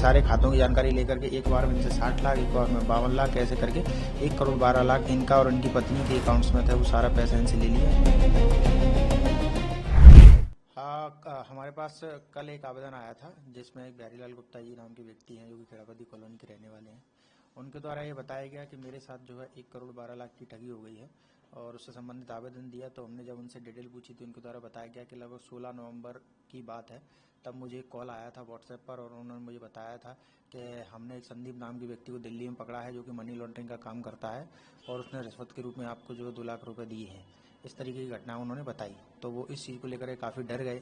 सारे खातों की जानकारी लेकर के एक बार में इनसे 60 लाख, एक बार में 52 लाख, ऐसे करके 1 करोड़ 12 लाख इनका और इनकी पत्नी के अकाउंट्स में था, वो सारा पैसा इनसे ले लिया। हाँ, हमारे पास कल एक आवेदन आया था जिसमें एक बिहारी लाल गुप्ता जी नाम के व्यक्ति हैं जो कि खेड़ापति कॉलोनी के रहने वाले हैं। उनके द्वारा ये बताया गया कि मेरे साथ जो है 1 करोड़ 12 लाख की ठगी हो गई है और उससे संबंधित आवेदन दिया। तो हमने जब उनसे डिटेल पूछी तो उनके द्वारा बताया गया कि लगभग 16 नवंबर की बात है, तब मुझे एक कॉल आया था व्हाट्सएप पर और उन्होंने मुझे बताया था कि हमने एक संदीप नाम के व्यक्ति को दिल्ली में पकड़ा है जो कि मनी लॉन्ड्रिंग का काम करता है और उसने रिश्वत के रूप में आपको जो 2 लाख रुपए दिए हैं। इस तरीके की घटना उन्होंने बताई। तो वो इस चीज़ को लेकर काफ़ी डर गए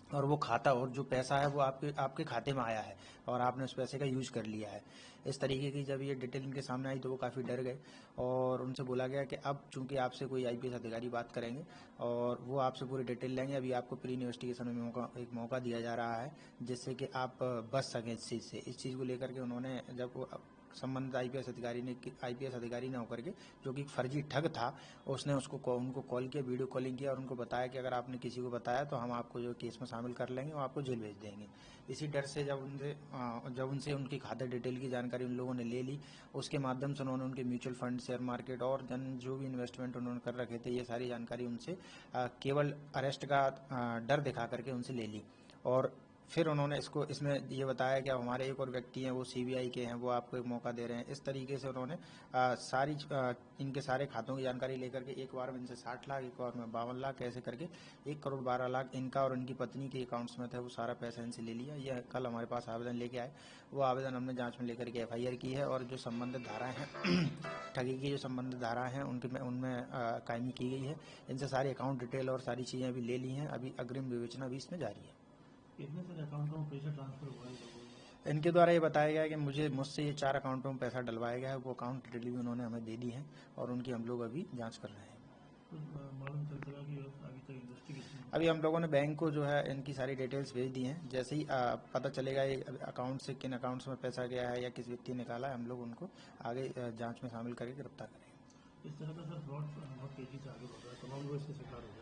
और वो खाता और जो पैसा है वो आपके खाते में आया है और आपने उस पैसे का यूज कर लिया है। इस तरीके की जब ये डिटेल इनके सामने आई तो वो काफ़ी डर गए और उनसे बोला गया कि अब चूंकि आपसे कोई आईपीएस अधिकारी बात करेंगे और वो आपसे पूरी डिटेल लेंगे। अभी आपको प्री इन्वेस्टिगेशन में एक मौका दिया जा रहा है जिससे कि आप बच सकें इस चीज़ से। इस चीज़ को लेकर के उन्होंने जब संबंधित आईपीएस अधिकारी ने होकर के जो कि फर्जी ठग था उसने उनको कॉल किया, वीडियो कॉलिंग किया और उनको बताया कि अगर आपने किसी को बताया तो हम आपको जो केस में शामिल कर लेंगे और आपको जेल भेज देंगे। इसी डर से जब उनसे उनकी खाता डिटेल की जानकारी उन लोगों ने ले ली, उसके माध्यम से उन्होंने उनके म्यूचुअल फंड, शेयर मार्केट और जो भी इन्वेस्टमेंट उन्होंने कर रखे थे ये सारी जानकारी उनसे केवल अरेस्ट का डर दिखा करके उनसे ले ली। और फिर उन्होंने इसमें ये बताया कि हमारे एक और व्यक्ति हैं वो सीबीआई के हैं, वो आपको एक मौका दे रहे हैं। इस तरीके से उन्होंने इनके सारे खातों की जानकारी लेकर के एक बार में इनसे 60 लाख, एक बार में 52 लाख, ऐसे करके 1 करोड़ 12 लाख इनका और इनकी पत्नी के अकाउंट्स में था, वो सारा पैसा इनसे ले लिया। यह कल हमारे पास आवेदन लेके आए, वो आवेदन हमने जाँच में लेकर के FIR की है और जो संबंधित धाराएँ हैं ठगी की जो संबंधित धाराएँ हैं उनमें कायमी की गई है। इनसे सारी अकाउंट डिटेल और सारी चीज़ें अभी ले ली हैं। अभी अग्रिम विवेचना भी इसमें जारी है। कितने सारे अकाउंट में पैसा ट्रांसफर हुआ है? इनके द्वारा ये बताया गया कि मुझसे ये 4 अकाउंटों में पैसा डलवाया गया है। वो अकाउंट डिटेल भी उन्होंने हमें दे दी है और उनकी हम लोग अभी जांच कर रहे हैं। मालूम चल सका कि अभी तक इन्वेस्टिगेशन अभी हम लोगों ने बैंक को जो है इनकी सारी डिटेल्स भेज दी हैं। जैसे ही पता चलेगा ये अकाउंट से किन अकाउंट्स में पैसा गया है या किस व्यक्ति ने निकाला है, हम लोग उनको आगे जाँच में शामिल करके गिरफ्तार करेंगे। इस तरह का सर फ्रॉड बहुत तेजी से आगे बढ़ रहा है, तमाम लोग इसके शिकार हो रहे हैं।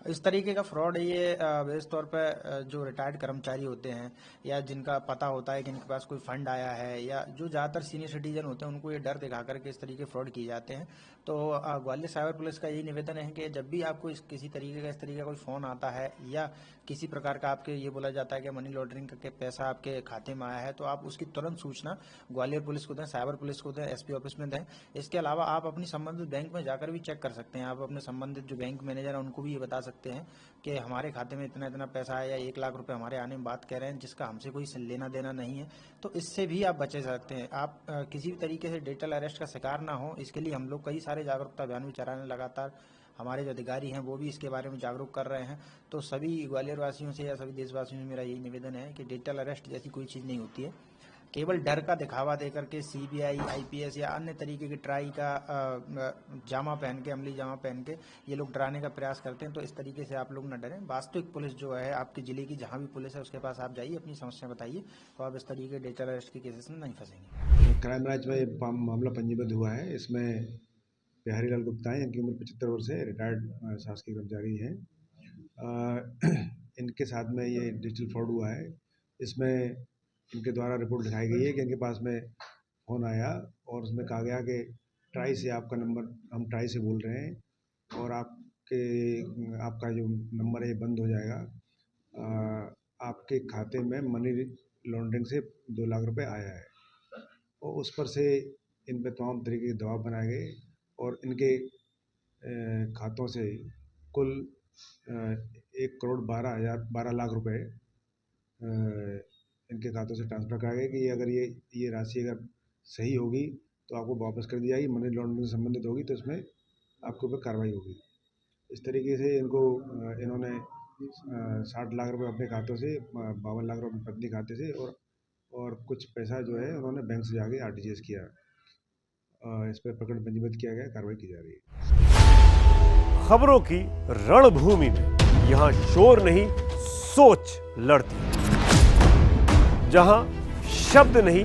इस तरीके का फ्रॉड ये विशेष तौर पर जो रिटायर्ड कर्मचारी होते हैं या जिनका पता होता है कि इनके पास कोई फंड आया है या जो ज़्यादातर सीनियर सिटीजन होते हैं उनको ये डर दिखा करके इस तरीके फ्रॉड किए जाते हैं। तो ग्वालियर साइबर पुलिस का यही निवेदन है कि जब भी आपको किसी तरीके का इस तरीके का कोई फ़ोन आता है या किसी प्रकार का आपके ये बोला जाता है कि मनी लॉन्ड्रिंग का पैसा आपके खाते में आया है तो आप उसकी तुरंत सूचना ग्वालियर पुलिस को दें, साइबर पुलिस को दें, SP ऑफिस में दें। इसके अलावा आप अपनी संबंधित बैंक में जाकर भी चेक कर सकते हैं। आप अपने संबंधित जो बैंक मैनेजर हैं उनको भी ये बता सकते हैं कि हमारे खाते में इतना इतना पैसा आया या 1 लाख रुपए हमारे आने में बात कह रहे हैं जिसका हमसे कोई लेना देना नहीं है। तो इससे भी आप बचे सकते हैं। आप किसी भी तरीके से डिजिटल अरेस्ट का शिकार ना हो, इसके लिए हम लोग कई सारे जागरूकता अभियान भी चला रहे हैं लगातार। हमारे जो अधिकारी हैं वो भी इसके बारे में जागरूक कर रहे हैं। तो सभी ग्वालियर वासियों से या सभी देशवासियों से मेरा यही निवेदन है कि डिजिटल अरेस्ट जैसी कोई चीज़ नहीं होती है। केवल डर का दिखावा देकर के CBI, IPS या अन्य तरीके की ट्राई का जामा पहन के, अमली जामा पहन के ये लोग डराने का प्रयास करते हैं। तो इस तरीके से आप लोग न डरें। वास्तविक पुलिस जो है आपके जिले की जहां भी पुलिस है उसके पास आप जाइए, अपनी समस्या बताइए, तो आप इस तरीके के डिजिटल अरेस्ट के केसेस में नहीं फंसेंगे। क्राइम ब्रांच में मामला पंजीबद्ध हुआ है। इसमें बिहारी लाल गुप्ता हैं, इनकी उम्र 75 वर्ष है, रिटायर्ड शासकीय कर्मचारी हैं। इनके साथ में ये डिजिटल फ्रॉड हुआ है। इसमें इनके द्वारा रिपोर्ट लिखाई गई है कि इनके पास में फ़ोन आया और उसमें कहा गया कि ट्राई से आपका नंबर, हम ट्राई से बोल रहे हैं और आपका जो नंबर है बंद हो जाएगा। आपके खाते में मनी लॉन्ड्रिंग से 2 लाख रुपए आया है और उस पर से इन पर तमाम तरीके के दबाव बनाए गए और इनके खातों से कुल 1 करोड़ 12 लाख रुपए इनके खातों से ट्रांसफ़र कराया गया कि अगर ये राशि अगर सही होगी तो आपको वापस कर दी जाएगी, मनी लॉन्ड्रिंग से संबंधित होगी तो इसमें आपके ऊपर कार्रवाई होगी। इस तरीके से इन्होंने 60 लाख रुपए अपने खातों से, 52 लाख रुपए अपनी पत्नी खाते से और कुछ पैसा जो है उन्होंने बैंक से जाके RTGS किया। इस पर प्रकरण पंजीबद्ध किया गया, कार्रवाई की जा रही है। खबरों की रणभूमि में यहाँ शोर नहीं, सोच लड़ती है। जहां शब्द नहीं,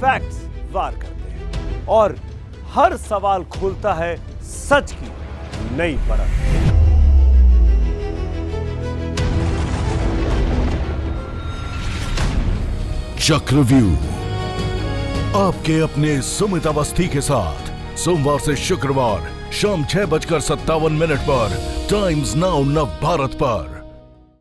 फैक्ट्स वार करते हैं और हर सवाल खोलता है सच की नई परत। चक्रव्यूह, आपके अपने सुमित अवस्थी के साथ सोमवार से शुक्रवार शाम 6:57 पर टाइम्स नाउ नव भारत पर।